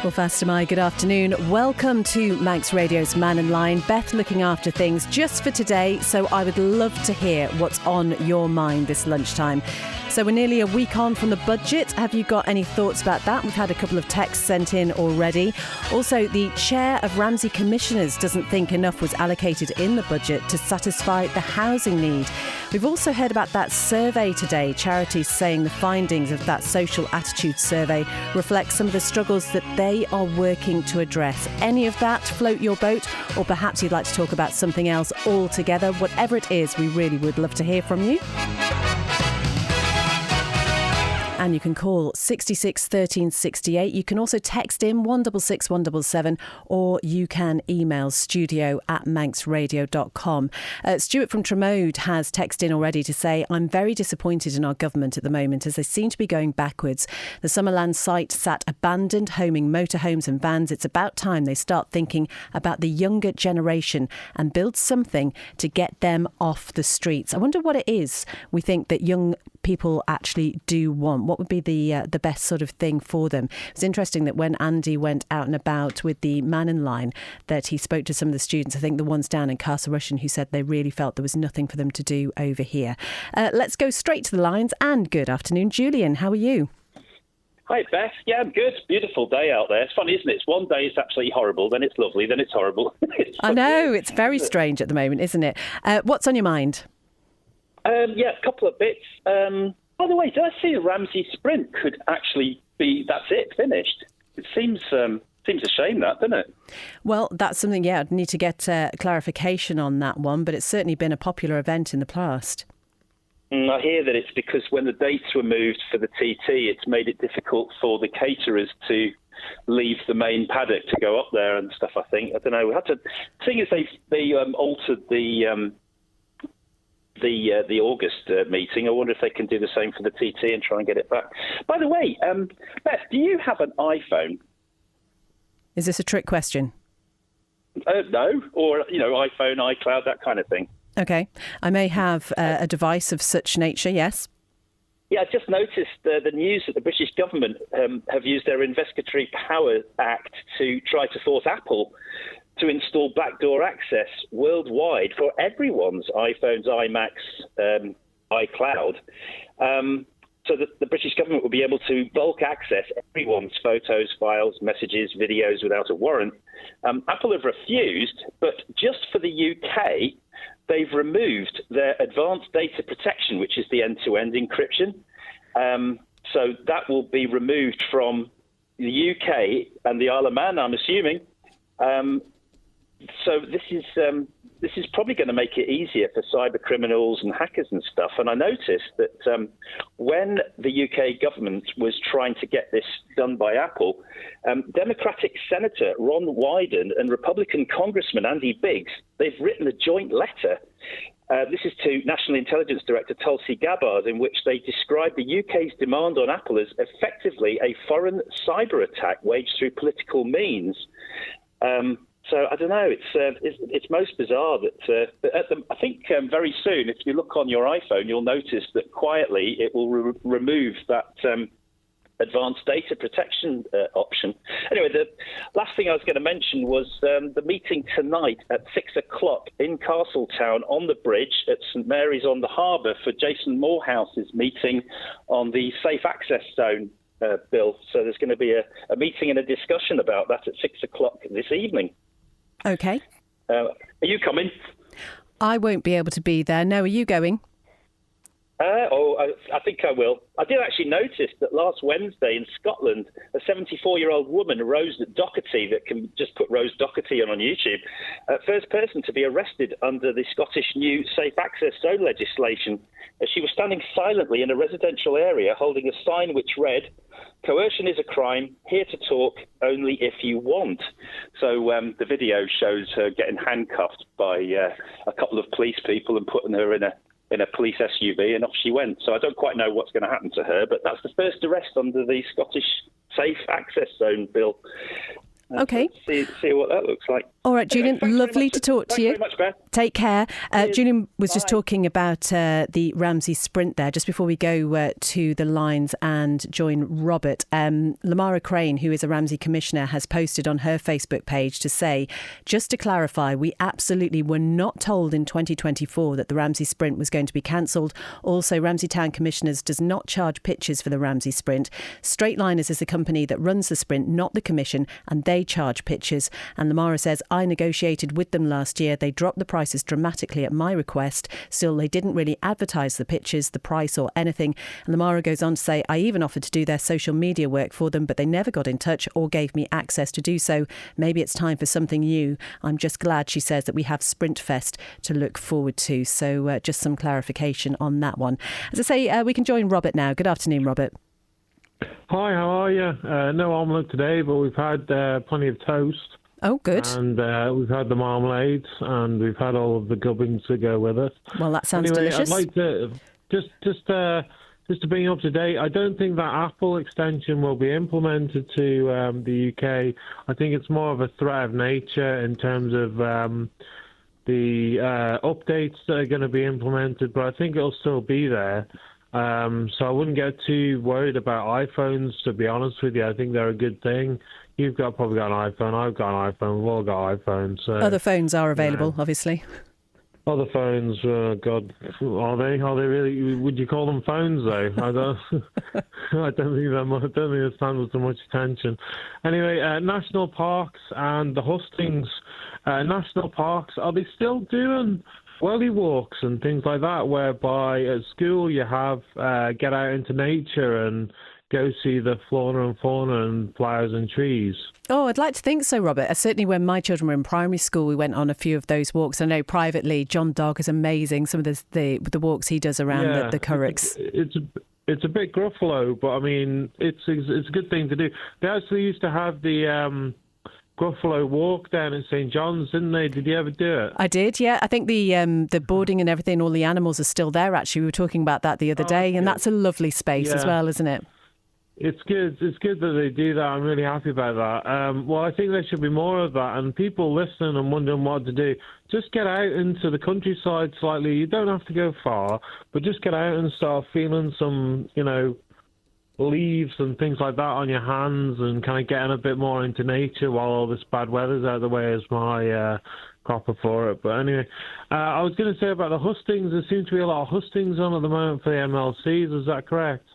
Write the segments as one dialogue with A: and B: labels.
A: Well, Faster My, good afternoon. Welcome to Manx Radio's Mannin Line. Beth looking after things just for today, so I would love to hear what's on your mind this lunchtime. So we're nearly a week on from the budget. Have you got any thoughts about that? We've had a couple of texts sent in already. Also, the chair of Ramsey Commissioners doesn't think enough was allocated in the budget to satisfy the housing need. We've also heard about that survey today, charities saying the findings of that social attitude survey reflect some of the struggles that they are working to address. Any of that float your boat? Or perhaps you'd like to talk about something else altogether? Whatever it is, we really would love to hear from you. And you can call 66 13 68. You can also text in 166 177, or you can email studio@manxradio.com. Stuart from Tremode has texted in already to say, I'm very disappointed in our government at the moment as they seem to be going backwards. The Summerland site sat abandoned, homing motorhomes and vans. It's about time they start thinking about the younger generation and build something to get them off the streets. I wonder what it is we think that young people actually do want. What would be the best sort of thing for them? It's interesting that when Andy went out and about with the Mannin line, that he spoke to some of the students, I think the ones down in Castle Rushen, who said they really felt there was nothing for them to do over here. Let's go straight to the lines, and good afternoon, Julian. How are you?
B: Hi, Beth. Yeah, I'm good. Beautiful day out there. It's funny, isn't it? It's one day it's absolutely horrible, then it's lovely, then it's horrible.
A: I know, it's very strange at the moment, isn't it? What's on your mind?
B: Yeah, a couple of bits. By the way, did I see a Ramsey sprint could actually be, that's it, finished? It seems a shame, that, doesn't it?
A: Well, that's something, I'd need to get clarification on that one, but it's certainly been a popular event in the past.
B: I hear that it's because when the dates were moved for the TT, it's made it difficult for the caterers to leave the main paddock to go up there and stuff, I think. I don't know. We had to, the thing is, they altered the August meeting. I wonder if they can do the same for the TT and try and get it back. By the way, Beth, do you have an iPhone?
A: Is this a trick question?
B: No, or iPhone, iCloud, that kind of thing.
A: Okay, I may have a device of such nature. Yes.
B: Yeah, I just noticed the news that the British government have used their Investigatory Power Act to try to force Apple to install backdoor access worldwide for everyone's iPhones, iMacs, iCloud. So that the British government will be able to bulk access everyone's photos, files, messages, videos without a warrant. Apple have refused, but just for the UK, they've removed their advanced data protection, which is the end-to-end encryption. So that will be removed from the UK and the Isle of Man, I'm assuming. So this is probably going to make it easier for cyber criminals and hackers and stuff. And I noticed that when the UK government was trying to get this done by Apple, Democratic Senator Ron Wyden and Republican Congressman Andy Biggs, they've written a joint letter. This is to National Intelligence Director Tulsi Gabbard, in which they describe the UK's demand on Apple as effectively a foreign cyber attack waged through political means. So I don't know. It's most bizarre that I think very soon, if you look on your iPhone, you'll notice that quietly it will remove that advanced data protection option. Anyway, the last thing I was going to mention was the meeting tonight at 6 o'clock in Castletown on the bridge at St Mary's on the Harbour for Jason Morehouse's meeting on the Safe Access Zone bill. So there's going to be a meeting and a discussion about that at 6 o'clock this evening.
A: Okay.
B: Are you coming?
A: I won't be able to be there. No, are you going?
B: I think I will. I did actually notice that last Wednesday in Scotland, a 74-year-old woman, Rose Doherty, that can just put Rose Doherty on YouTube, first person to be arrested under the Scottish new Safe Access Zone legislation. She was standing silently in a residential area holding a sign which read, "Coercion is a crime, here to talk, only if you want." So the video shows her getting handcuffed by a couple of police people and putting her in a police SUV, and off she went. So I don't quite know what's going to happen to her, but that's the first arrest under the Scottish Safe Access Zone bill.
A: Okay.
B: See what that looks like.
A: All right, Julian, lovely to talk to you.
B: Thanks very much, Beth.
A: Take care. Julian was just
B: Bye.
A: talking about the Ramsey sprint there. Just before we go to the lines and join Robert, Lamara Crane, who is a Ramsey commissioner, has posted on her Facebook page to say, just to clarify, we absolutely were not told in 2024 that the Ramsey sprint was going to be cancelled. Also, Ramsey Town Commissioners does not charge pitches for the Ramsey sprint. Straightliners is the company that runs the sprint, not the commission, and they charge pitches. And Lamara says, I negotiated with them last year. They dropped the prices dramatically at my request. Still, they didn't really advertise the pitches, the price or anything. And Lamara goes on to say, I even offered to do their social media work for them, but they never got in touch or gave me access to do so. Maybe it's time for something new. I'm just glad, she says, that we have Sprint Fest to look forward to. So just some clarification on that one. As I say, we can join Robert now. Good afternoon, Robert.
C: Hi, how are you? No omelette today, but we've had plenty of toast.
A: Oh, good.
C: And we've had the marmalades, and we've had all of the gubbins to go with it.
A: Well, that sounds
C: anyway,
A: delicious.
C: I'd like to just to bring you up to date. I don't think that Apple extension will be implemented to the UK. I think it's more of a threat of nature in terms of the updates that are going to be implemented, but I think it'll still be there. So I wouldn't get too worried about iPhones, to be honest with you. I think they're a good thing. You've probably got an iPhone, I've got an iPhone, we've all got iPhones. So,
A: other phones are available, obviously.
C: Other phones, God, are they? Are they really? Would you call them phones, though? I don't think they stand with so much attention. Anyway, national parks and the hustings. National parks, are they still doing welly walks and things like that, whereby at school you have get out into nature and go see the flora and fauna and flowers and trees?
A: Oh, I'd like to think so, Robert. Certainly when my children were in primary school, we went on a few of those walks. I know privately, John Dog is amazing. Some of the walks he does around the Currachs.
C: It's a bit Gruffalo, but I mean, it's a good thing to do. They actually used to have the Gruffalo walk down at St John's, didn't they? Did you ever do it?
A: I did, yeah. I think the boarding and everything, all the animals are still there, actually. We were talking about that the other day, and that's a lovely space as well, isn't it?
C: It's good. It's good that they do that. I'm really happy about that. Well, I think there should be more of that. And people listening and wondering what to do, just get out into the countryside slightly. You don't have to go far, but just get out and start feeling some, leaves and things like that on your hands and kind of getting a bit more into nature while all this bad weather's out of the way is my copper for it. But anyway, I was going to say about the hustings. There seems to be a lot of hustings on at the moment for the MLCs. Is that correct?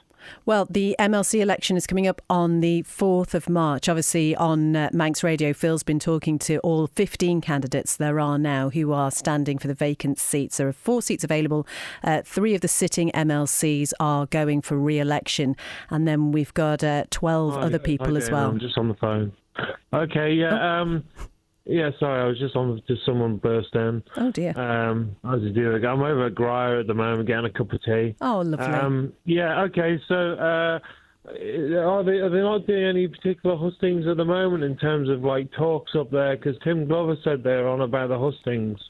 A: Well, the MLC election is coming up on the 4th of March. Obviously, on Manx Radio, Phil's been talking to all 15 candidates there are now who are standing for the vacant seats. There are 4 seats available. 3 of the sitting MLCs are going for re-election. And then we've got 12 other people as well.
C: I'm just on the phone. Okay, yeah. Yeah, sorry, I was just someone burst in.
A: Oh, dear.
C: As you do, I'm over at Gryer at the moment getting a cup of tea.
A: Oh, lovely.
C: Yeah, okay, so are they not doing any particular hustings at the moment in terms of, talks up there? Because Tim Glover said they're on about the hustings.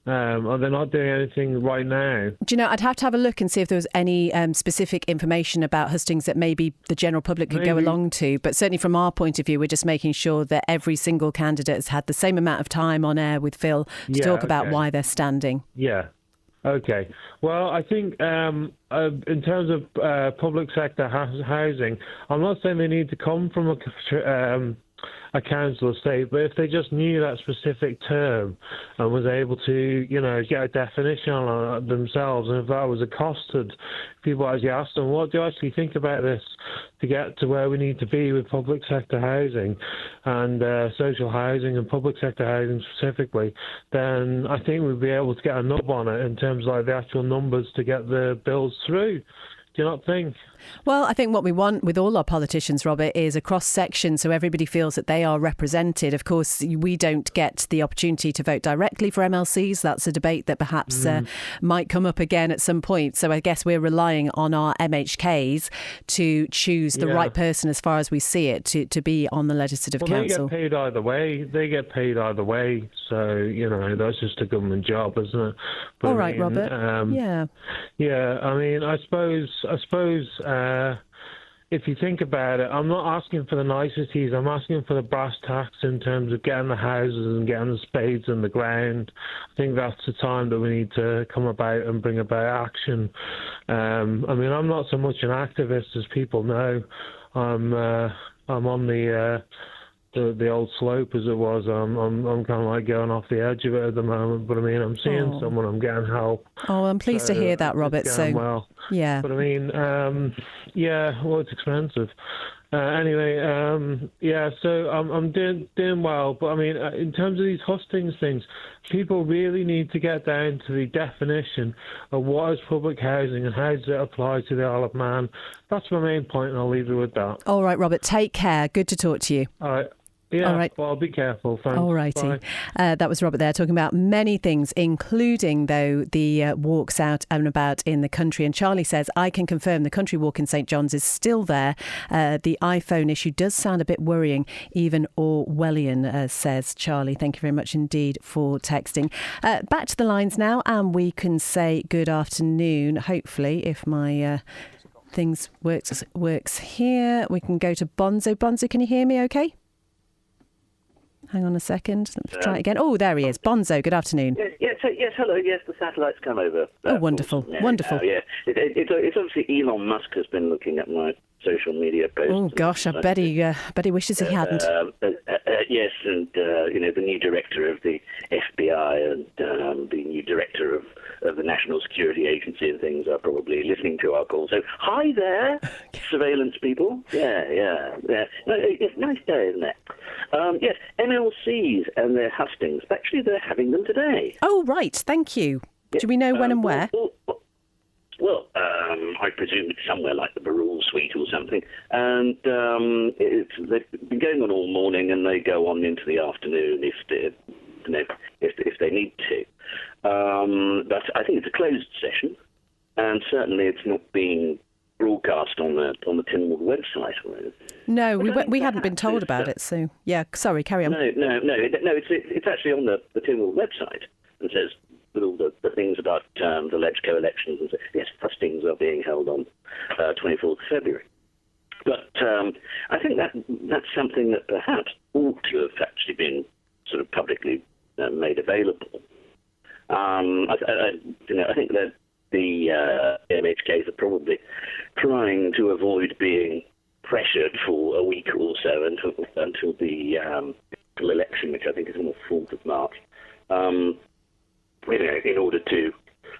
C: Are they not doing anything right now?
A: Do you know, I'd have to have a look and see if there was any specific information about hustings that maybe the general public could go along to. But certainly from our point of view, we're just making sure that every single candidate has had the same amount of time on air with Phil to talk about why they're standing. Yeah.
C: Okay. Well, I think in terms of public sector housing, I'm not saying they need to come from a council estate, but if they just knew that specific term and was able to, get a definition on it themselves, and if that was accosted, people actually asked them, what do you actually think about this to get to where we need to be with public sector housing and social housing and public sector housing specifically, then I think we'd be able to get a nub on it in terms of the actual numbers to get the bills through. Do you not think?
A: Well, I think what we want with all our politicians, Robert, is a cross-section so everybody feels that they are represented. Of course, we don't get the opportunity to vote directly for MLCs. That's a debate that perhaps might come up again at some point. So I guess we're relying on our MHKs to choose the right person as far as we see it to be on the Legislative Council.
C: They get paid either way. So, that's just a government job, isn't it? But,
A: all right, Robert.
C: Yeah, I mean, I suppose if you think about it, I'm not asking for the niceties. I'm asking for the brass tacks in terms of getting the houses and getting the spades in the ground. I think that's the time that we need to come about and bring about action. I mean, I'm not so much an activist as people know. I'm on the old slope, as it was. I'm kind of like going off the edge of it at the moment. But I mean, I'm seeing someone. I'm getting help.
A: Oh, I'm pleased to hear that, Robert. So
C: well.
A: Yeah.
C: But I mean, well, it's expensive. Anyway, so I'm doing well. But I mean, in terms of these hustings things, people really need to get down to the definition of what is public housing and how does it apply to the Isle of Man. That's my main point, and I'll leave it with that.
A: All right, Robert, take care. Good to talk to you.
C: All right. Yeah,
A: all right.
C: Well, I'll be careful. Thanks.
A: All righty. That was Robert there talking about many things, including, though, the walks out and about in the country. And Charlie says, I can confirm the country walk in St John's is still there. The iPhone issue does sound a bit worrying, even Orwellian, says Charlie. Thank you very much indeed for texting. Back to the lines now, and we can say good afternoon, hopefully, if my things works here. We can go to Bonzo. Bonzo, can you hear me okay? Hang on a second. Let's try it again. Oh, there he is. Bonzo, good afternoon.
D: Yes, hello. Yes, the satellite's come over.
A: Oh, wonderful. Wonderful.
D: Yeah. It's obviously Elon Musk has been looking at my social media posts.
A: Oh, gosh, I bet he wishes he hadn't.
D: Yes, and, the new director of the FBI and the new director of the National Security Agency and things are probably listening to our call. So, hi there, surveillance people. Yeah. No, it's a nice day, isn't it? Yes, MLCs and their hustings. Actually, they're having them today.
A: Oh, right. Thank you. Do we know when and where?
D: Well, I presume it's somewhere like the Barul Suite or something. And they've been going on all morning, and they go on into the afternoon if they need to. But I think it's a closed session, and certainly it's not being broadcast on the Tynwald website.
A: No, we hadn't been told about it. So yeah, sorry, carry on.
D: No. It's actually on the Tynwald website and says with all the things about the alleged co-elections and so, yes, hustings are being held on 24th February. But I think that's something that perhaps ought to have actually been sort of publicly made available. I think that the MHKs are probably trying to avoid being pressured for a week or so until the election, which I think is on the 4th of March, in order to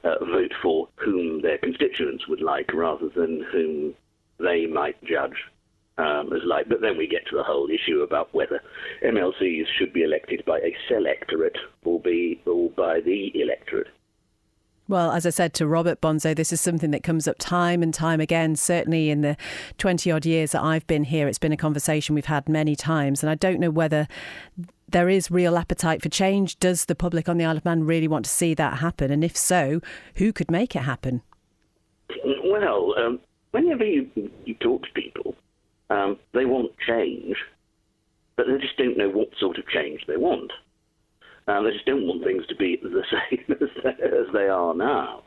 D: vote for whom their constituents would like rather than whom they might judge as like. But then we get to the whole issue about whether MLCs should be elected by a selectorate or by the electorate.
A: Well, as I said to Robert, Bonzo, this is something that comes up time and time again. Certainly in the 20-odd years that I've been here, it's been a conversation we've had many times. And I don't know whether there is real appetite for change. Does the public on the Isle of Man really want to see that happen? And if so, who could make it happen?
D: Well, whenever you talk to people, they want change, but they just don't know what sort of change they want. They just don't want things to be the same as they are now.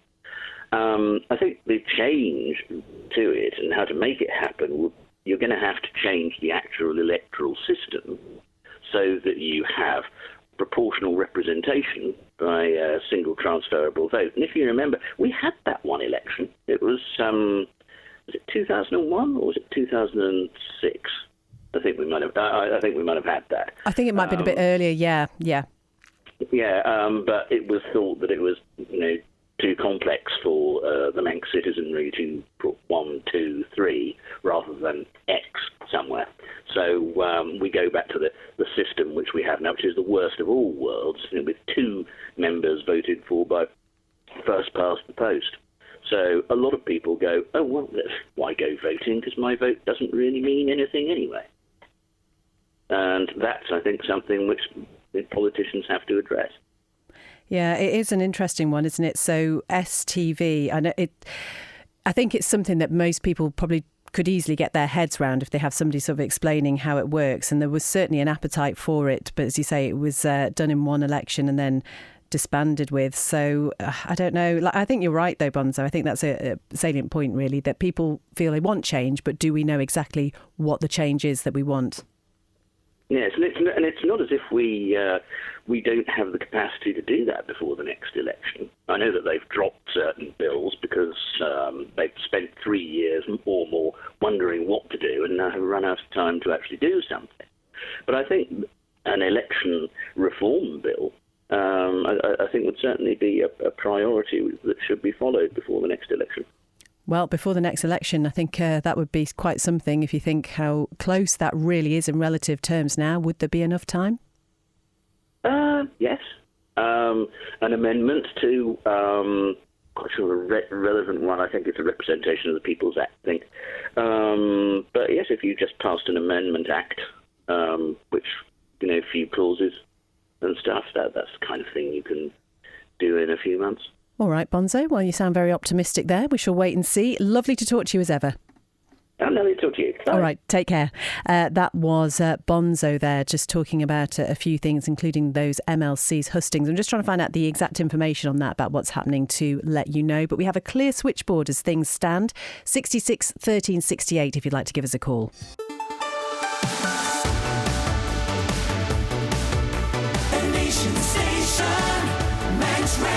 D: I think the change to it and how to make it happen, you're going to have to change the actual electoral system so that you have proportional representation by a single transferable vote. And if you remember, we had that one election. It was it 2001 or was it 2006? I think we might have had that. I think
A: it might have been a bit earlier. Yeah.
D: Yeah, but it was thought that it was, too complex for the Manx citizenry to put 1, 2, 3 rather than X somewhere. So we go back to the system which we have now, which is the worst of all worlds, with 2 members voted for by first past the post. So a lot of people go, oh, well, why go voting? Because my vote doesn't really mean anything anyway. And that's, I think, something which politicians have to address.
A: Yeah, it is an interesting one, isn't it? So STV, and I think it's something that most people probably could easily get their heads around if they have somebody sort of explaining how it works. And there was certainly an appetite for it. But as you say, it was done in one election and then disbanded with. So I don't know. I think you're right, though, Bonzo. I think that's a salient point, really, that people feel they want change, but do we know exactly what the change is that we want?
D: Yes, and it's not as if we don't have the capacity to do that before the next election. I know that they've dropped certain bills because they've spent 3 years or more wondering what to do and now have run out of time to actually do something. But I think an election reform bill, I think would certainly be a priority that should be followed before the next election.
A: Well, before the next election, I think that would be quite something if you think how close that really is in relative terms now. Would there be enough time?
D: Yes. An amendment to, quite sure a relevant one, I think it's a Representation of the People's Act, I think. But yes, if you just passed an Amendment Act, which, a few clauses and stuff, that's the kind of thing you can do in a few months.
A: All right, Bonzo. Well, you sound very optimistic there. We shall wait and see. Lovely to talk to you as ever.
D: Lovely to talk to you. Bye.
A: All right, take care. That was Bonzo there, just talking about a few things, including those MLCs hustings. I'm just trying to find out the exact information on that, about what's happening, to let you know. But we have a clear switchboard as things stand. 66 13 68 if you'd like to give us a call.
E: The Nation Station, Manx Radio.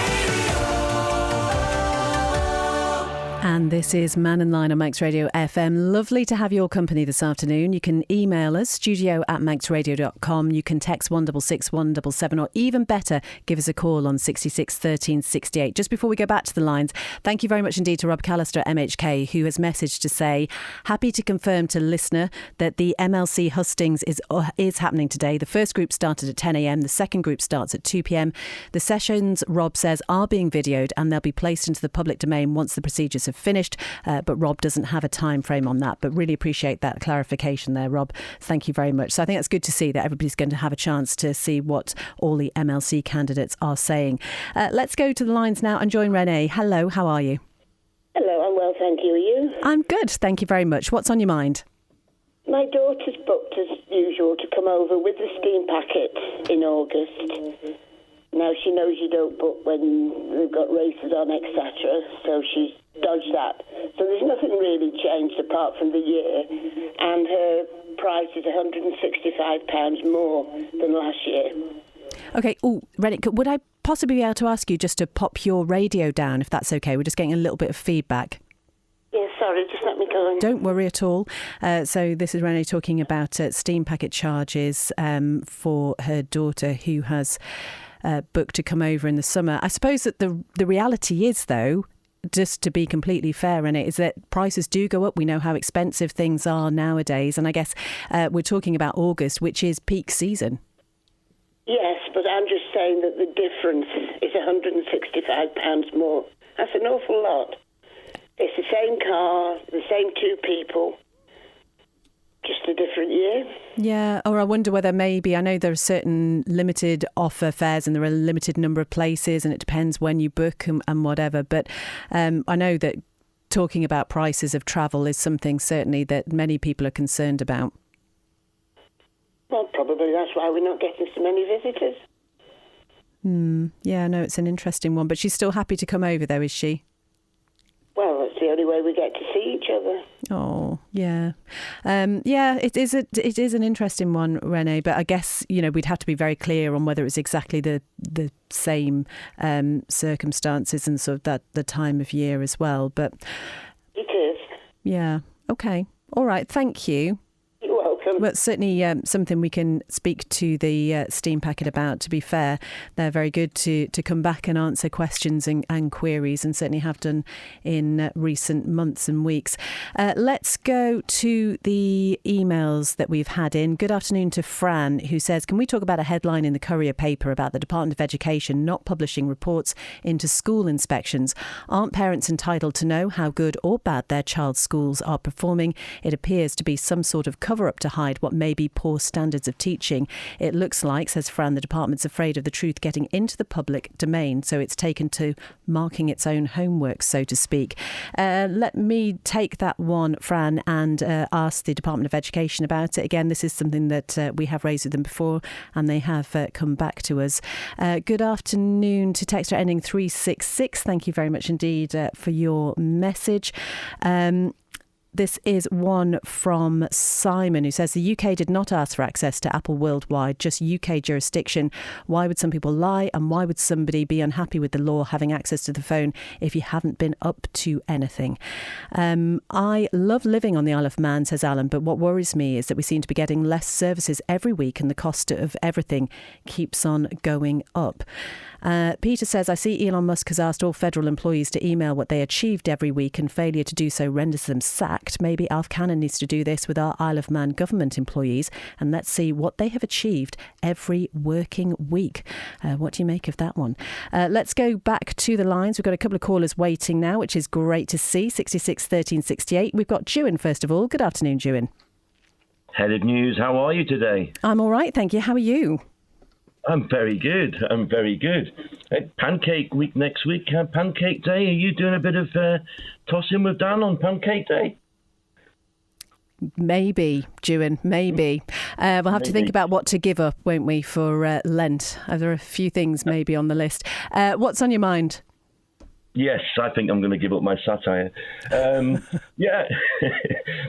A: And this is Mannin on Manx Radio FM. Lovely to have your company this afternoon. You can email us, studio@manxradio.com. You can text 166 177, or even better, give us a call on 66 13 68. Just before we go back to the lines, thank you very much indeed to Rob Callister at MHK, who has messaged to say, happy to confirm to listener that the MLC hustings is happening today. The first group started at 10 a.m. The second group starts at 2 p.m. The sessions, Rob says, are being videoed and they'll be placed into the public domain once the procedures have finished, but Rob doesn't have a time frame on that. But really appreciate that clarification there, Rob. Thank you very much. So I think it's good to see that everybody's going to have a chance to see what all the MLC candidates are saying. Let's go to the lines now and join Renee. Hello, how are you?
F: Hello, I'm well, thank you. Are you?
A: I'm good, thank you very much. What's on your mind?
F: My daughter's booked as usual to come over with the steam packet in August. Now she knows you don't book when they've got races on, etc. So she's dodged that. So there's nothing really changed apart from the year, and her price is £165 more than last year.
A: Okay, Rennie, would I possibly be able to ask you just to pop your radio down, if that's okay? We're just getting a little bit of feedback.
F: Yeah, sorry, just let me go.
A: Don't worry at all. So this is Renee talking about steam packet charges for her daughter, who has booked to come over in the summer. I suppose that the reality is, though, just to be completely fair in it, is that prices do go up. We know how expensive things are nowadays. And I guess we're talking about August, which is peak season.
F: Yes, but I'm just saying that the difference is £165 more. That's an awful lot. It's the same car, the same two people, just a different year. Yeah,
A: or I wonder whether maybe, I know there are certain limited offer fares and there are a limited number of places and it depends when you book and whatever. But I know that talking about prices of travel is something certainly that many people are concerned about.
F: Well, probably that's why we're not getting so many visitors.
A: Yeah, no, it's an interesting one. But she's still happy to come over though, is she?
F: Well, that's the only way we get to see each other.
A: Oh, yeah. Yeah, it is an interesting one, Renee, but I guess, we'd have to be very clear on whether it's exactly the same circumstances and sort of that the time of year as well. But
F: it is.
A: Yeah. Okay. All right. Thank you.
F: You're welcome.
A: Well, it's certainly something we can speak to the steam packet about, to be fair. They're very good to come back and answer questions and queries, and certainly have done in recent months and weeks. Let's go to the emails that we've had in. Good afternoon to Fran, who says, can we talk about a headline in the Courier paper about the Department of Education not publishing reports into school inspections? Aren't parents entitled to know how good or bad their child's schools are performing? It appears to be some sort of cover-up to hide what may be poor standards of teaching. It looks like, says Fran, the department's afraid of the truth getting into the public domain, so it's taken to marking its own homework, so to speak. Let me take that one, Fran, and ask the Department of Education about it. Again, this is something that we have raised with them before, and they have come back to us. Good afternoon to texter ending 366. Thank you very much indeed for your message. This is one from Simon, who says the UK did not ask for access to Apple worldwide, just UK jurisdiction. Why would some people lie, and why would somebody be unhappy with the law having access to the phone if you haven't been up to anything? I love living on the Isle of Man, says Alan, but what worries me is that we seem to be getting less services every week and the cost of everything keeps on going up. Peter says, I see Elon Musk has asked all federal employees to email what they achieved every week, and failure to do so renders them sacked. Maybe Alf Cannon needs to do this with our Isle of Man government employees, and let's see what they have achieved every working week. What do you make of that one? Let's go back to the lines. We've got a couple of callers waiting now, which is great to see. 66 13 68. We've got Jewin first of all. Good afternoon, Jewin.
G: Head of News, how are you today?
A: I'm all right, thank you. How are you?
G: I'm very good. Pancake week next week, Pancake Day. Are you doing a bit of tossing with Dan on Pancake Day?
A: Maybe, Jewin, maybe. We'll have to think about what to give up, won't we, for Lent? There are a few things maybe on the list. What's on your mind?
G: Yes, I think I'm going to give up my satire. Yeah,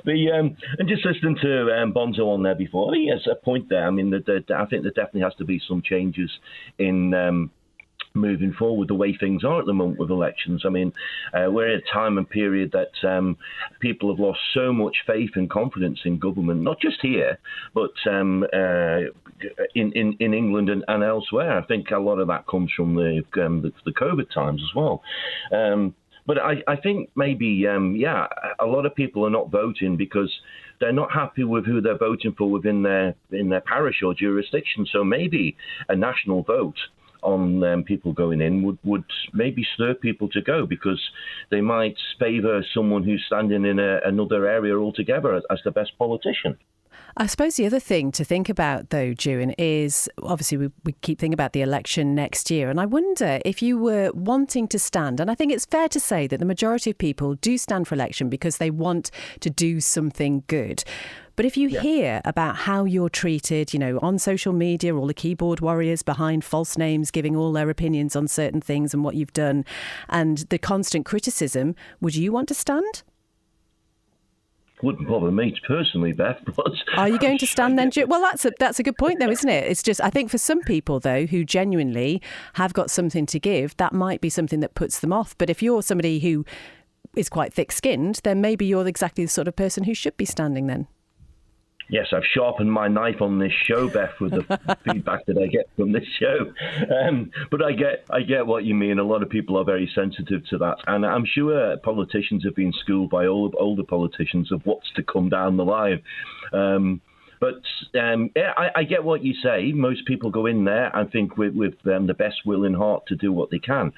G: and just listening to Bonzo on there before, I think he has a point there. I mean, I think there definitely has to be some changes in moving forward the way things are at the moment with elections. I mean, we're at a time and period that people have lost so much faith and confidence in government, not just here, but in England and elsewhere. I think a lot of that comes from the COVID times as well. But I think maybe, a lot of people are not voting because they're not happy with who they're voting for within their parish or jurisdiction. So maybe a national vote on people going in would maybe stir people to go, because they might favour someone who's standing in another area altogether as the best politician.
A: I suppose the other thing to think about, though, Jewin, is obviously we keep thinking about the election next year. And I wonder if you were wanting to stand, and I think it's fair to say that the majority of people do stand for election because they want to do something good. But if you hear about how you're treated, on social media, all the keyboard warriors behind false names giving all their opinions on certain things and what you've done, and the constant criticism, would you want to stand?
G: Wouldn't bother me personally, Beth. But
A: are you going to stand then? Well, that's a good point, though, isn't it? It's just, I think for some people, though, who genuinely have got something to give, that might be something that puts them off. But if you're somebody who is quite thick-skinned, then maybe you're exactly the sort of person who should be standing then.
G: Yes, I've sharpened my knife on this show, Beth, with the feedback that I get from this show. But I get what you mean. A lot of people are very sensitive to that. And I'm sure politicians have been schooled by older politicians of what's to come down the line. I get what you say. Most people go in there, I think, with the best will in heart to do what they can.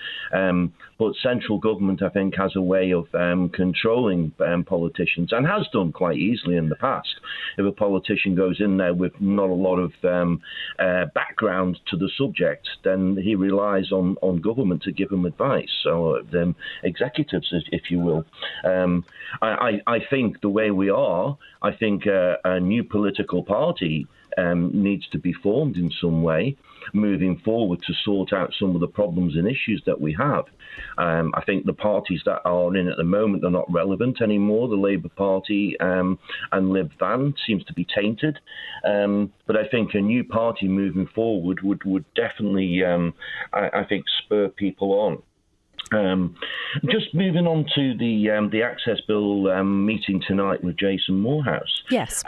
G: But central government, I think, has a way of controlling politicians, and has done quite easily in the past. If a politician goes in there with not a lot of background to the subject, then he relies on government to give him advice, so executives, if you will. I think the way we are, I think a new political party needs to be formed in some way moving forward to sort out some of the problems and issues that we have. I think the parties that are in at the moment are not relevant anymore. The Labour Party and Lib Van seems to be tainted. But I think a new party moving forward would definitely, I think, spur people on. Just moving on to the Access Bill meeting tonight with Jason Morehouse.
A: Yes.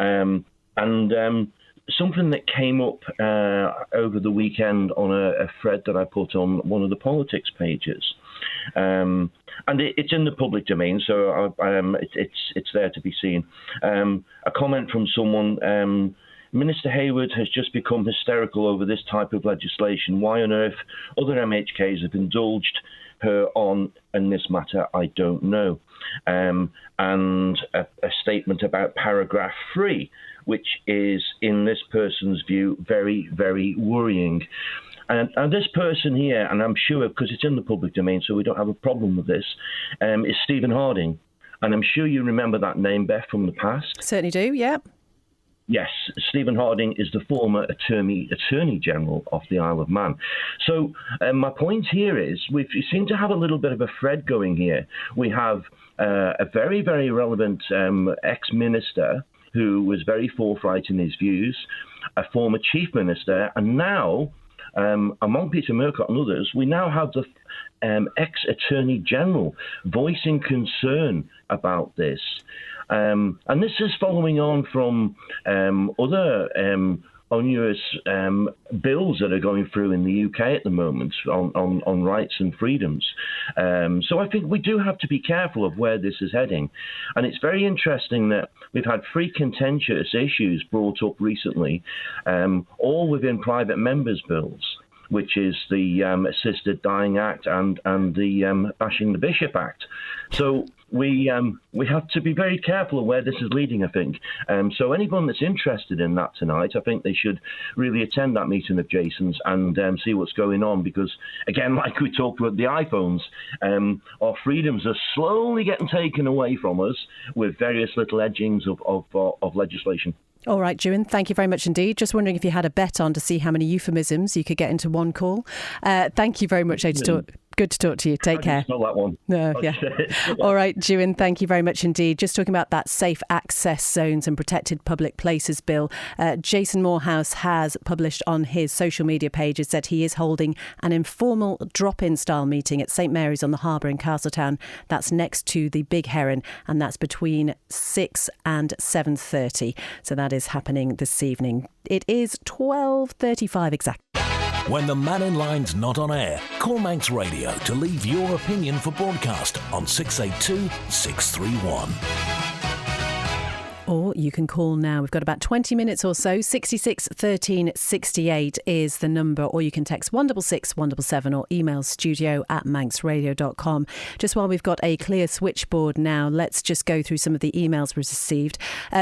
G: Something that came up over the weekend on a thread that I put on one of the politics pages. And it's in the public domain, so it's there to be seen. A comment from someone, Minister Hayward has just become hysterical over this type of legislation. Why on earth other MHKs have indulged her on in this matter, I don't know. And a statement about paragraph 3 which is, in this person's view, very, very worrying. And this person here, and I'm sure because it's in the public domain, so we don't have a problem with this, is Stephen Harding. And I'm sure you remember that name, Beth, from the past.
A: Certainly do, yeah.
G: Yes, Stephen Harding is the former Attorney General of the Isle of Man. So my point here is we seem to have a little bit of a thread going here. We have a very, very relevant ex-minister who was very forthright in his views, a former chief minister, and now, among Peter Murcott and others, we now have the ex-Attorney General voicing concern about this. And this is following on from other onerous bills that are going through in the UK at the moment on rights and freedoms. So I think we do have to be careful of where this is heading. And it's very interesting that we've had three contentious issues brought up recently, all within private members' bills, which is the Assisted Dying Act and the Bashing the Bishop Act. So we have to be very careful of where this is leading, I think. So anyone that's interested in that tonight, I think they should really attend that meeting of Jason's and see what's going on, because, again, like we talked about the iPhones, our freedoms are slowly getting taken away from us with various little edgings of legislation.
A: All right, Jewin, thank you very much indeed. Just wondering if you had a bet on to see how many euphemisms you could get into one call. Thank you very much, Good to talk to you. Take care.
G: Not that one.
A: No, yeah. All right, Jewin, thank you very much indeed. Just talking about that safe access zones and protected public places bill. Jason Morehouse has published on his social media pages that he is holding an informal drop-in style meeting at St Mary's on the Harbour in Castletown. That's next to the Big Heron, and that's between 6 and 7:30. So that is happening this evening. It is 12:35 exactly.
H: When the Mannin line's not on air, call Manx Radio to leave your opinion for broadcast on 682 631.
A: Or you can call now. We've got about 20 minutes or so. 66 13 68 is the number. Or you can text 166 177 or email studio@manxradio.com. Just while we've got a clear switchboard now, let's just go through some of the emails we've received.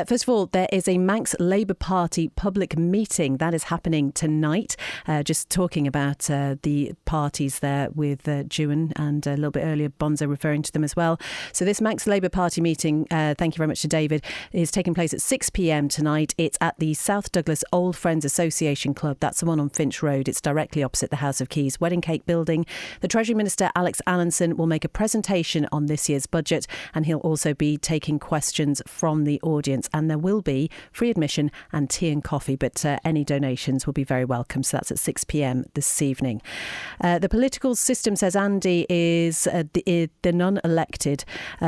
A: First of all, there is a Manx Labour Party public meeting that is happening tonight. Just talking about the parties there with Jewin, and a little bit earlier Bonzo referring to them as well. So this Manx Labour Party meeting, thank you very much to David, is taking place at 6 p.m. tonight. It's at the South Douglas Old Friends Association Club. That's the one on Finch Road. It's directly opposite the House of Keys Wedding Cake Building. The Treasury Minister, Alex Allinson, will make a presentation on this year's budget, and he'll also be taking questions from the audience. And there will be free admission and tea and coffee, but any donations will be very welcome. So that's at 6 p.m. this evening. The political system, says Andy, is the non-elected.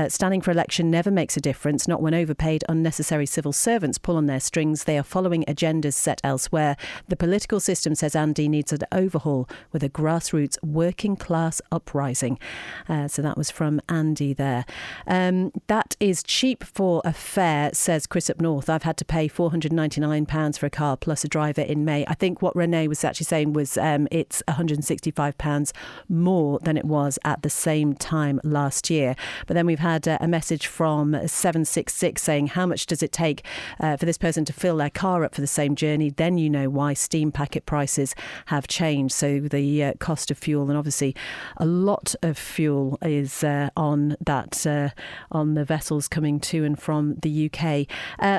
A: Standing for election never makes a difference, not when overpaid, unnecessary civil servants pull on their strings. They are following agendas set elsewhere. The political system, says Andy, needs an overhaul with a grassroots working class uprising. So that was from Andy there. That is cheap for a fare, says Chris up north. I've had to pay £499 for a car plus a driver in May. I think what Renee was actually saying was it's £165 more than it was at the same time last year. But then we've had a message from 766 saying, how much does it take for this person to fill their car up for the same journey? Then you know why steam packet prices have changed. So the cost of fuel, and obviously a lot of fuel is on the vessels coming to and from the UK.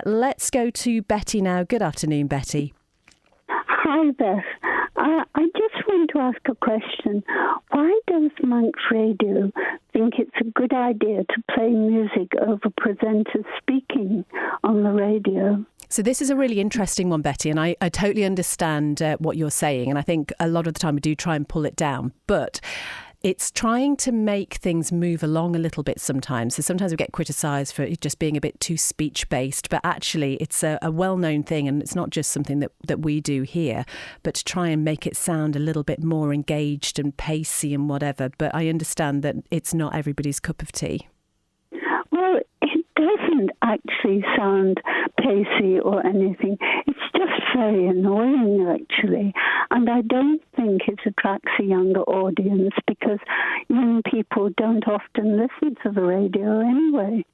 A: Let's go to Betty now. Good afternoon, Betty.
I: Hi, Beth. I just want to ask a question. Why does Manx Radio think it's a good idea to play music over presenters speaking on the radio?
A: So this is a really interesting one, Betty, and I totally understand what you're saying, and I think a lot of the time we do try and pull it down, but it's trying to make things move along a little bit sometimes. So sometimes we get criticised for just being a bit too speech-based, but actually it's a well-known thing, and it's not just something that we do here, but to try and make it sound a little bit more engaged and pacey and whatever. But I understand that it's not everybody's cup of tea.
I: Well, it doesn't actually sound pacey or anything. It's just very annoying, actually. And I don't think it attracts a younger audience because young people don't often listen to the radio anyway.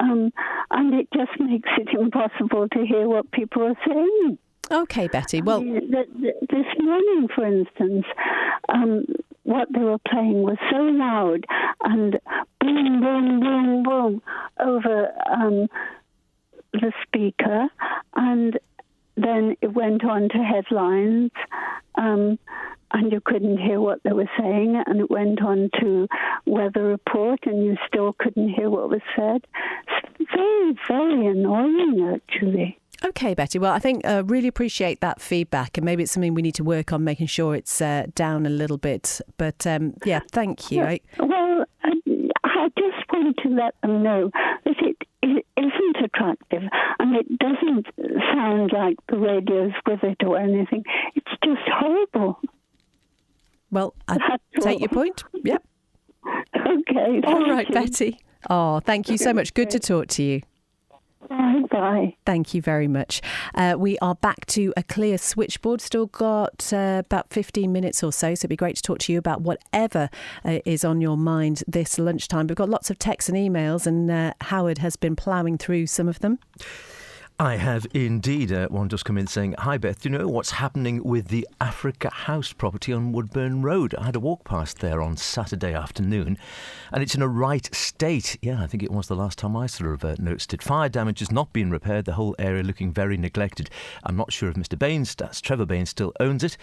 I: and it just makes it impossible to hear what people are saying.
A: Okay, Betty. Well,
I: this morning, for instance, what they were playing was so loud and boom, boom, boom, boom over the speaker, and then it went on to headlines, and you couldn't hear what they were saying, and it went on to weather report, and you still couldn't hear what was said. It's very, very annoying, actually.
A: Okay, Betty. Well, I think really appreciate that feedback, and maybe it's something we need to work on, making sure it's down a little bit. But yeah, thank you.
I: Well, I just want to let them know that it isn't attractive, and it doesn't sound like the radio's with it or anything. It's just horrible.
A: Well, I take your point. Yep.
I: Okay.
A: All right, Betty. Oh, thank you so much. Good to talk to you.
I: Bye.
A: Thank you very much. We are back to a clear switchboard. Still got about 15 minutes or so, so it'd be great to talk to you about whatever is on your mind this lunchtime. We've got lots of texts and emails, and Howard has been ploughing through some of them.
J: I have indeed. One just come in saying, "Hi Beth, do you know what's happening with the Africa House property on Woodburn Road? I had a walk past there on Saturday afternoon and it's in a right state." Yeah, I think it was the last time I sort of noticed it. Fire damage has not been repaired, the whole area looking very neglected. I'm not sure if Mr. Baines, that's Trevor Baines, still owns it.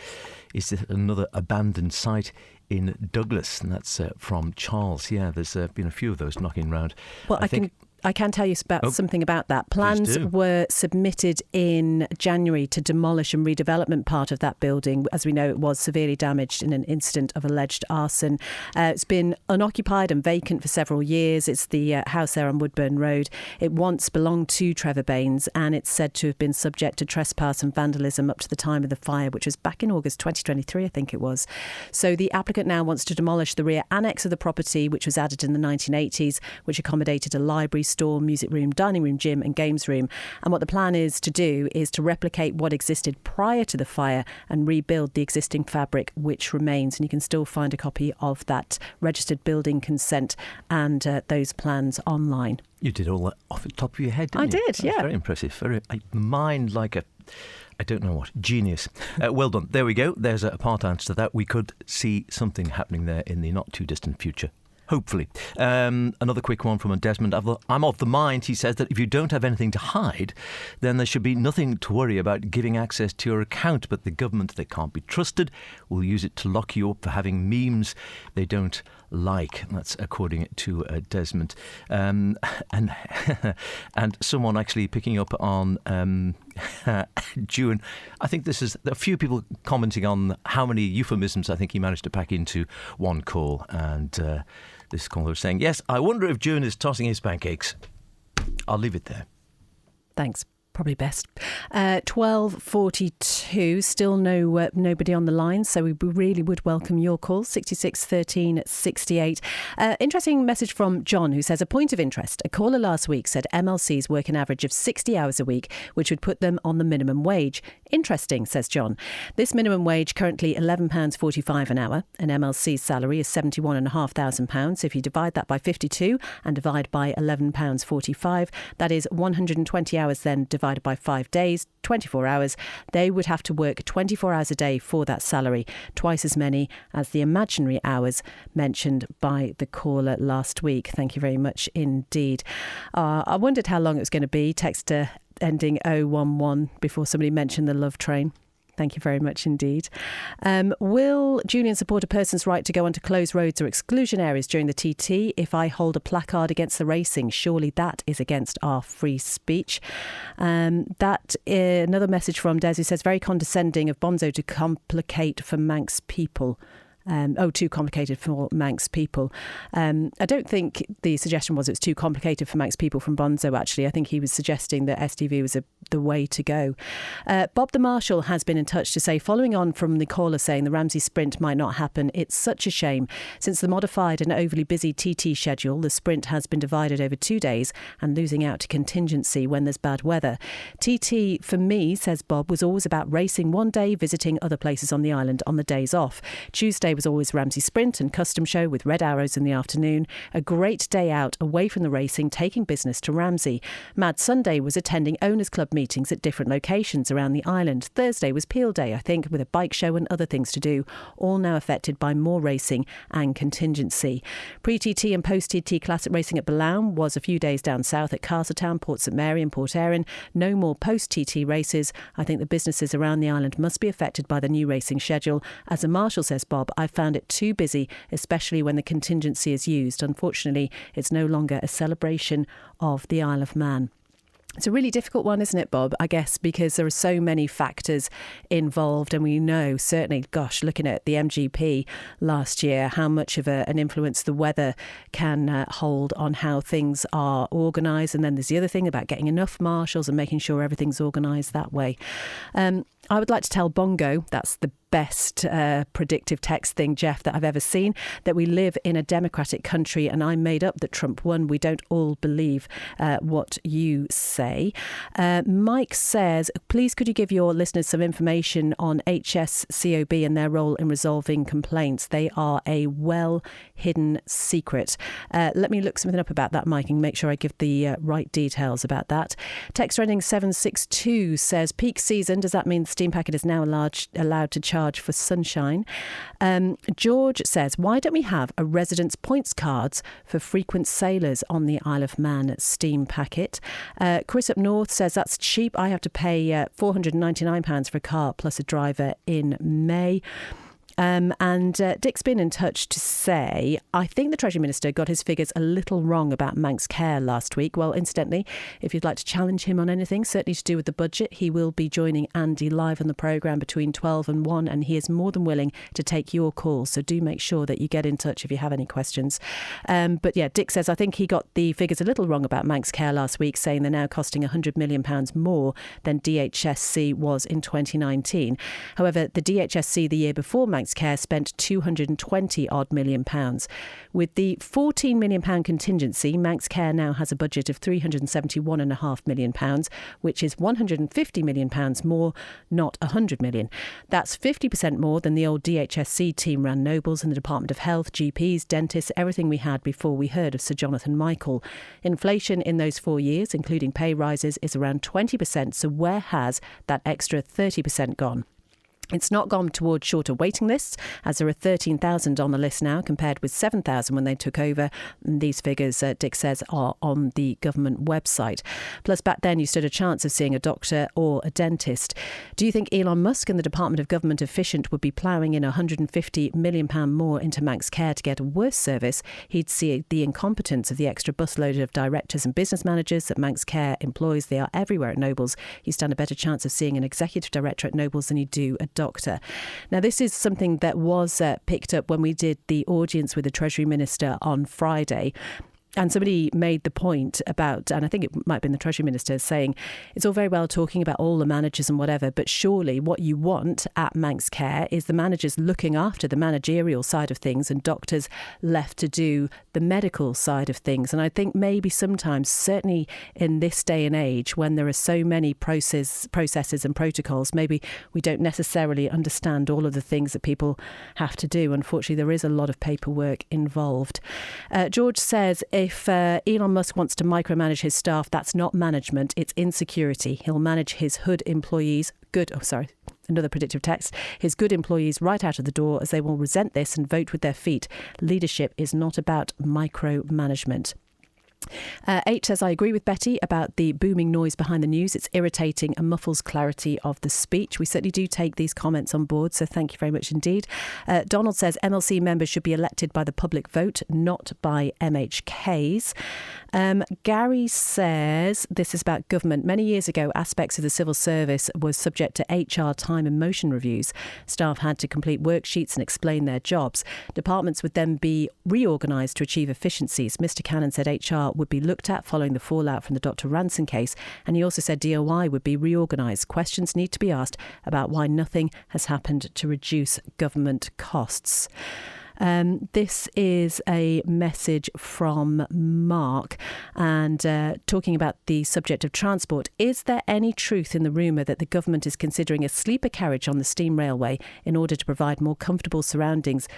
J: Is it another abandoned site in Douglas? And that's from Charles. Yeah, there's been a few of those knocking around.
A: Well, I can tell you about something about that. Plans were submitted in January to demolish and redevelopment part of that building. As we know, it was severely damaged in an incident of alleged arson. It's been unoccupied and vacant for several years. It's the house there on Woodburn Road. It once belonged to Trevor Baines, and it's said to have been subject to trespass and vandalism up to the time of the fire, which was back in August 2023, I think it was. So the applicant now wants to demolish the rear annex of the property, which was added in the 1980s, which accommodated a library, store, music room, dining room, gym and games room. And what the plan is to do is to replicate what existed prior to the fire and rebuild the existing fabric which remains. And you can still find a copy of that registered building consent and those plans online.
J: You did all that off the top of your head, didn't you?
A: I did, yeah.
J: Very impressive. Very mind like a... I don't know what. Genius. Well done. There we go. There's a part answer to that. We could see something happening there in the not too distant future. Hopefully. Another quick one from a Desmond. I'm of the mind, he says, that if you don't have anything to hide, then there should be nothing to worry about giving access to your account. But the government, they can't be trusted, will use it to lock you up for having memes they don't like. That's according to Desmond. And someone actually picking up on June. I think this is a few people commenting on how many euphemisms I think he managed to pack into one call. And this caller was saying, yes, I wonder if June is tossing his pancakes. I'll leave it there.
A: Thanks. Probably best. 12:42. Still nobody on the line, so we really would welcome your call. 66 13 68. Interesting message from John, who says, a point of interest. A caller last week said MLCs work an average of 60 hours a week, which would put them on the minimum wage. Interesting, says John. This minimum wage currently £11.45 an hour. An MLC's salary is £71,500. If you divide that by 52 and divide by £11.45, that is 120 hours then divided by 5 days, 24 hours. They would have to work 24 hours a day for that salary, twice as many as the imaginary hours mentioned by the caller last week. Thank you very much indeed. I wondered how long it was going to be. Text ending 011 before somebody mentioned the love train. Thank you very much indeed. Will Julian support a person's right to go onto closed roads or exclusion areas during the TT if I hold a placard against the racing? Surely that is against our free speech. Another message from Des, who says, very condescending of Bonzo to complicate for Manx people. Too complicated for Manx people. I don't think the suggestion was it was too complicated for Manx people from Bonzo, actually. I think he was suggesting that STV was the way to go. Bob the Marshal has been in touch to say, following on from the caller saying the Ramsey sprint might not happen, it's such a shame. Since the modified and overly busy TT schedule, the sprint has been divided over 2 days and losing out to contingency when there's bad weather. TT, for me, says Bob, was always about racing one day, visiting other places on the island on the days off. Tuesday was always Ramsey Sprint and Custom Show with Red Arrows in the afternoon. A great day out away from the racing, taking business to Ramsey. Mad Sunday was attending Owners Club meetings at different locations around the island. Thursday was Peel Day, I think, with a bike show and other things to do, all now affected by more racing and contingency. Pre-TT and post-TT classic racing at Blount was a few days down south at Castletown, Port St Mary and Port Erin. No more post-TT races. I think the businesses around the island must be affected by the new racing schedule. As a marshal, says Bob, I found it too busy, especially when the contingency is used. Unfortunately, it's no longer a celebration of the Isle of Man. It's a really difficult one, isn't it, Bob? I guess because there are so many factors involved, and we know certainly, gosh, looking at the MGP last year, how much of an influence the weather can hold on how things are organised. And then there's the other thing about getting enough marshals and making sure everything's organised that way. I would like to tell Bongo, that's the best predictive text thing, Jeff, that I've ever seen, that we live in a democratic country, and I made up that Trump won. We don't all believe what you say. Mike says, please could you give your listeners some information on HSCOB and their role in resolving complaints? They are a well-hidden secret. Let me look something up about that, Mike, and make sure I give the right details about that. Text ending 762 says, peak season, does that mean the steam packet is now allowed to charge for sunshine? George says, why don't we have a residence points cards for frequent sailors on the Isle of Man steam packet? Chris up north says, that's cheap. I have to pay £499 for a car plus a driver in May. And Dick's been in touch to say, I think the Treasury Minister got his figures a little wrong about Manx Care last week. Well, incidentally, if you'd like to challenge him on anything, certainly to do with the budget, he will be joining Andy live on the programme between 12 and 1, and he is more than willing to take your calls. So do make sure that you get in touch if you have any questions. But yeah, Dick says, I think he got the figures a little wrong about Manx Care last week, saying they're now costing £100 million more than DHSC was in 2019. However, the DHSC the year before Manx Care spent £220 million. With the £14 million contingency, Manx Care now has a budget of £371.5 million, which is £150 million more, not £100 million. That's 50% more than the old DHSC team ran Nobles and the Department of Health, GPs, dentists, everything we had before we heard of Sir Jonathan Michael. Inflation in those 4 years, including pay rises, is around 20%, so where has that extra 30% gone? It's not gone towards shorter waiting lists, as there are 13,000 on the list now compared with 7,000 when they took over. And these figures, Dick says, are on the government website. Plus, back then you stood a chance of seeing a doctor or a dentist. Do you think Elon Musk and the Department of Government Efficient would be ploughing in £150 million more into Manx Care to get a worse service? He'd see the incompetence of the extra busload of directors and business managers that Manx Care employs. They are everywhere at Nobles. You stand a better chance of seeing an executive director at Nobles than you do a doctor. Now, this is something that was picked up when we did the audience with the Treasury Minister on Friday. And somebody made the point about, and I think it might have been the Treasury Minister, saying it's all very well talking about all the managers and whatever, but surely what you want at Manx Care is the managers looking after the managerial side of things and doctors left to do the medical side of things. And I think maybe sometimes, certainly in this day and age, when there are so many processes and protocols, maybe we don't necessarily understand all of the things that people have to do. Unfortunately, there is a lot of paperwork involved. George says, if Elon Musk wants to micromanage his staff, that's not management, it's insecurity. He'll manage his hood employees, another predictive text, his good employees right out of the door, as they will resent this and vote with their feet. Leadership is not about micromanagement. H says, I agree with Betty about the booming noise behind the news. It's irritating and muffles clarity of the speech. We certainly do take these comments on board, so thank you very much indeed. Donald says MLC members should be elected by the public vote, not by MHKs. Gary says, this is about government. Many years ago, aspects of the civil service was subject to HR time and motion reviews. Staff had to complete worksheets and explain their jobs. Departments would then be reorganised to achieve efficiencies. Mr Cannon said HR would be looked at following the fallout from the Dr Ranson case, and he also said DOI would be reorganised. Questions need to be asked about why nothing has happened to reduce government costs. This is a message from Mark, and talking about the subject of transport. Is there any truth in the rumour that the government is considering a sleeper carriage on the steam railway in order to provide more comfortable surroundings?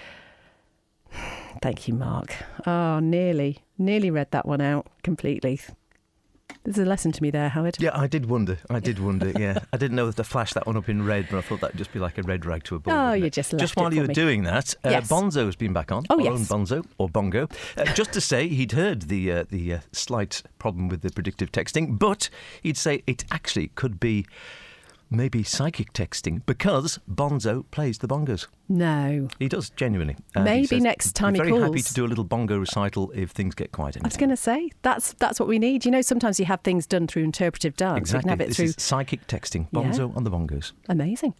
A: Thank you, Mark. Oh, nearly read that one out completely. There's a lesson to me there, Howard.
J: Yeah, I did wonder, yeah. I didn't know that to flash that one up in red, but I thought that'd just be like a red rag to a bull.
A: Oh, you just left
J: Just while
A: it
J: you
A: for
J: were
A: me.
J: doing that,
A: Yes.
J: Bonzo's been back on.
A: Oh,
J: our
A: yes.
J: own Bonzo, or Bongo. Just to say he'd heard the slight problem with the predictive texting, but he'd say it actually could be maybe psychic texting, because Bonzo plays the bongos.
A: No.
J: He does, genuinely. And
A: Maybe
J: he says
A: next time
J: he's
A: he
J: very
A: calls.
J: happy to do a little bongo recital if things get quiet.
A: I was going to say, that's what we need. You know, sometimes you have things done through interpretive dance.
J: Exactly.
A: You can have it
J: This
A: through...
J: is psychic texting. Bonzo on the bongos.
A: Amazing.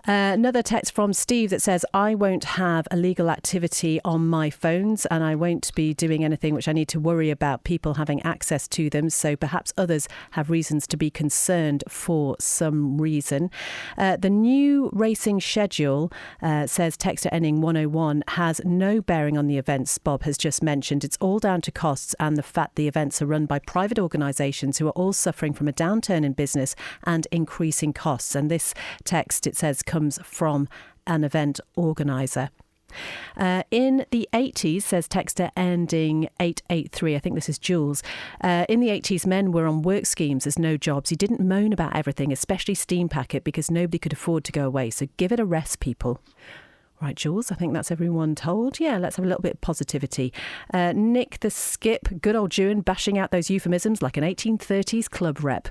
A: Another text from Steve that says, I won't have illegal activity on my phones and I won't be doing anything which I need to worry about people having access to them. So perhaps others have reasons to be concerned for some reason. The new racing schedule, says texter ending 101, has no bearing on the events Bob has just mentioned. It's all down to costs and the fact the events are run by private organisations who are all suffering from a downturn in business and increasing costs. And this text, it says, comes from an event organiser. In the 80s, says texter ending 883, I think this is Jules, in the 80s men were on work schemes as no jobs. You didn't moan about everything, especially steam packet, because nobody could afford to go away. So give it a rest, people. Right, Jules, I think that's everyone told. Yeah, let's have a little bit of positivity. Nick the Skip, good old June, bashing out those euphemisms like an 1830s club rep.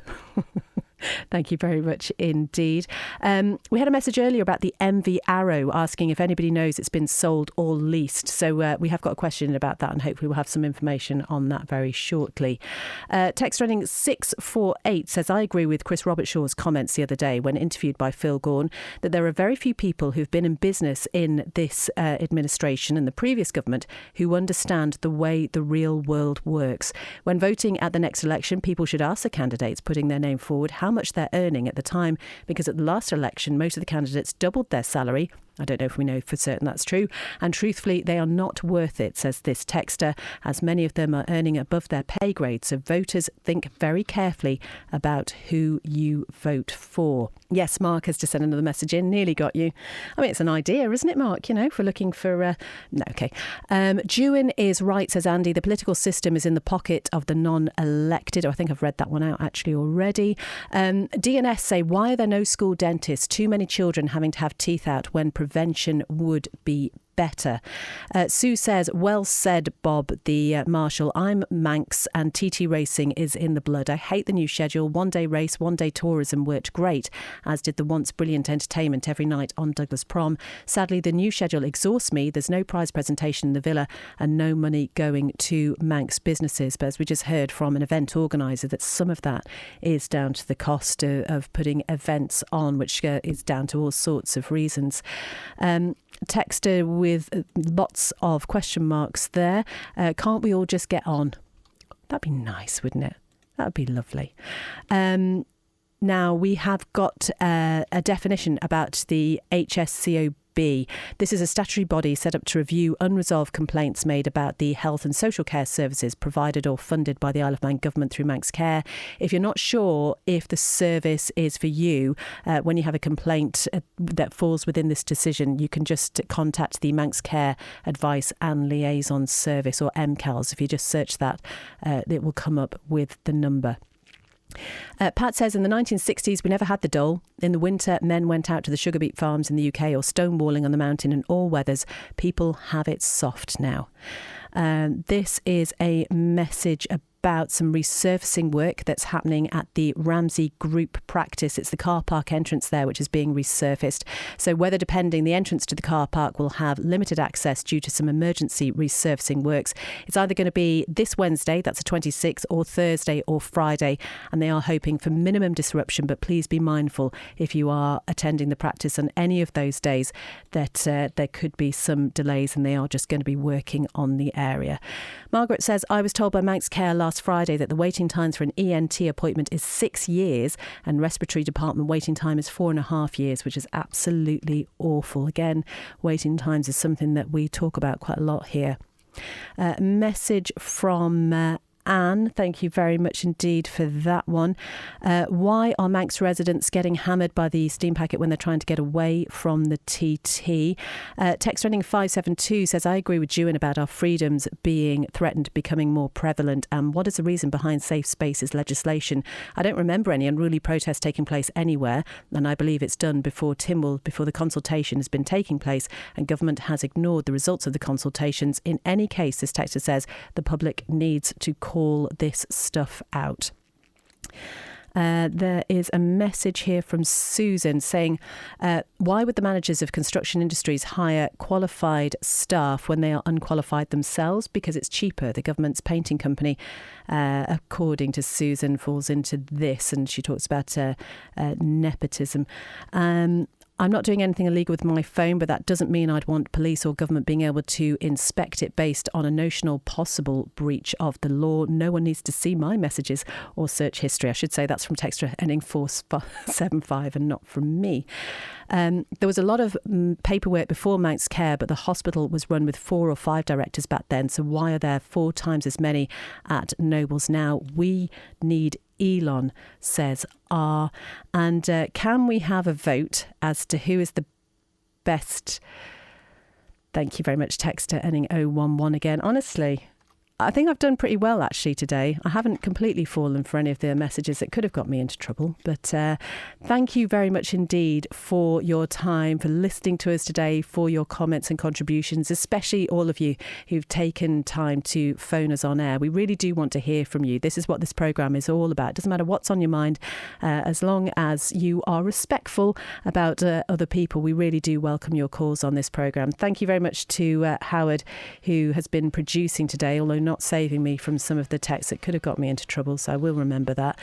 A: Thank you very much indeed. We had a message earlier about the MV Arrow asking if anybody knows it's been sold or leased. So we have got a question about that and hopefully we'll have some information on that very shortly. Text running 648 says, I agree with Chris Robertshaw's comments the other day when interviewed by Phil Gaughan that there are very few people who've been in business in this administration and the previous government who understand the way the real world works. When voting at the next election, people should ask the candidates putting their name forward how much they're earning at the time, because at the last election most of the candidates doubled their salary. I don't know if we know for certain that's true. And truthfully, they are not worth it, says this texter, as many of them are earning above their pay grade. So voters, think very carefully about who you vote for. Yes, Mark has just sent another message in. Nearly got you. I mean, it's an idea, isn't it, Mark? You know, if we're looking for... No, OK. Jewin is right, says Andy. The political system is in the pocket of the non-elected. Oh, I think I've read that one out actually already. DNS say, why are there no school dentists? Too many children having to have teeth out when prevention would be better. Sue says, well said, Bob, the Marshal. I'm Manx and TT racing is in the blood. I hate the new schedule. One day race, one day tourism worked great, as did the once brilliant entertainment every night on Douglas Prom. Sadly, the new schedule exhausts me. There's no prize presentation in the Villa and no money going to Manx businesses. But as we just heard from an event organiser, that some of that is down to the cost of putting events on, which is down to all sorts of reasons. Texter with lots of question marks there. Can't we all just get on? That'd be nice, wouldn't it? That'd be lovely. Now, we have got a definition about the HSCOB. This is a statutory body set up to review unresolved complaints made about the health and social care services provided or funded by the Isle of Man government through Manx Care. If you're not sure if the service is for you, when you have a complaint that falls within this decision, you can just contact the Manx Care Advice and Liaison Service, or MCALS. If you just search that, it will come up with the number. Pat says, in the 1960s, we never had the dole. In the winter, men went out to the sugar beet farms in the UK or stonewalling on the mountain in all weathers. People have it soft now. This is a message about some resurfacing work that's happening at the Ramsey Group practice. It's the car park entrance there which is being resurfaced. So weather depending, the entrance to the car park will have limited access due to some emergency resurfacing works. It's either going to be this Wednesday, that's the 26th, or Thursday or Friday, and they are hoping for minimum disruption. But please be mindful if you are attending the practice on any of those days that there could be some delays, and they are just going to be working on the area. Margaret says, I was told by Manx Care last last Friday that the waiting times for an ENT appointment is 6 years and respiratory department waiting time is 4.5 years, which is absolutely awful. Again, waiting times is something that we talk about quite a lot here. Message from Anne, thank you very much indeed for that one. Why are Manx residents getting hammered by the steam packet when they're trying to get away from the TT? Text ending 572 says, I agree with Ewan about our freedoms being threatened, becoming more prevalent. And what is the reason behind safe spaces legislation? I don't remember any unruly protests taking place anywhere, and I believe it's done before the consultation has been taking place, and government has ignored the results of the consultations. In any case, this texter says the public needs to call this stuff out. There is a message here from Susan saying, why would the managers of construction industries hire qualified staff when they are unqualified themselves? Because it's cheaper. The government's painting company, according to Susan, falls into this, and she talks about nepotism. I'm not doing anything illegal with my phone, but that doesn't mean I'd want police or government being able to inspect it based on a notional possible breach of the law. No one needs to see my messages or search history. I should say that's from texter ending 475 and not from me. There was a lot of paperwork before Manx Care, but the hospital was run with 4 or 5 directors back then. So why are there 4 times as many at Nobles now? We need Elon, says R. And can we have a vote as to who is the best? Thank you very much, texter ending 011 again. Honestly, I think I've done pretty well actually today. I haven't completely fallen for any of the messages that could have got me into trouble. But thank you very much indeed for your time, for listening to us today, for your comments and contributions, especially all of you who've taken time to phone us on air. We really do want to hear from you. This is what this programme is all about. It doesn't matter what's on your mind, as long as you are respectful about other people. We really do welcome your calls on this programme. Thank you very much to Howard, who has been producing today, although not saving me from some of the texts that could have got me into trouble, so I will remember that.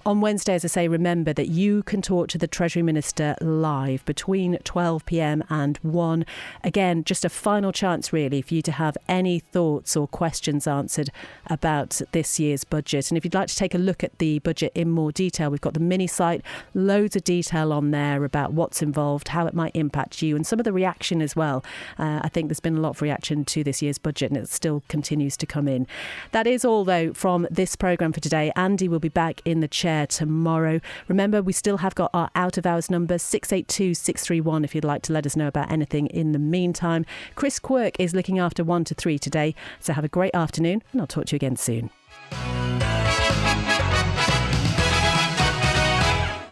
A: On Wednesday, as I say, remember that you can talk to the Treasury Minister live between 12 p.m. and 1. Again, just a final chance really for you to have any thoughts or questions answered about this year's budget. And if you'd like to take a look at the budget in more detail, we've got the mini site, loads of detail on there about what's involved, how it might impact you, and some of the reaction as well. I think there's been a lot of reaction to this year's budget, and it still continues to come in. That is all, though, from this programme for today. Andy will be back in the chair tomorrow. Remember, we still have got our out of hours number 682 631 if you'd like to let us know about anything in the meantime. Chris Quirk is looking after 1 to 3 today, so have a great afternoon and I'll talk to you again soon.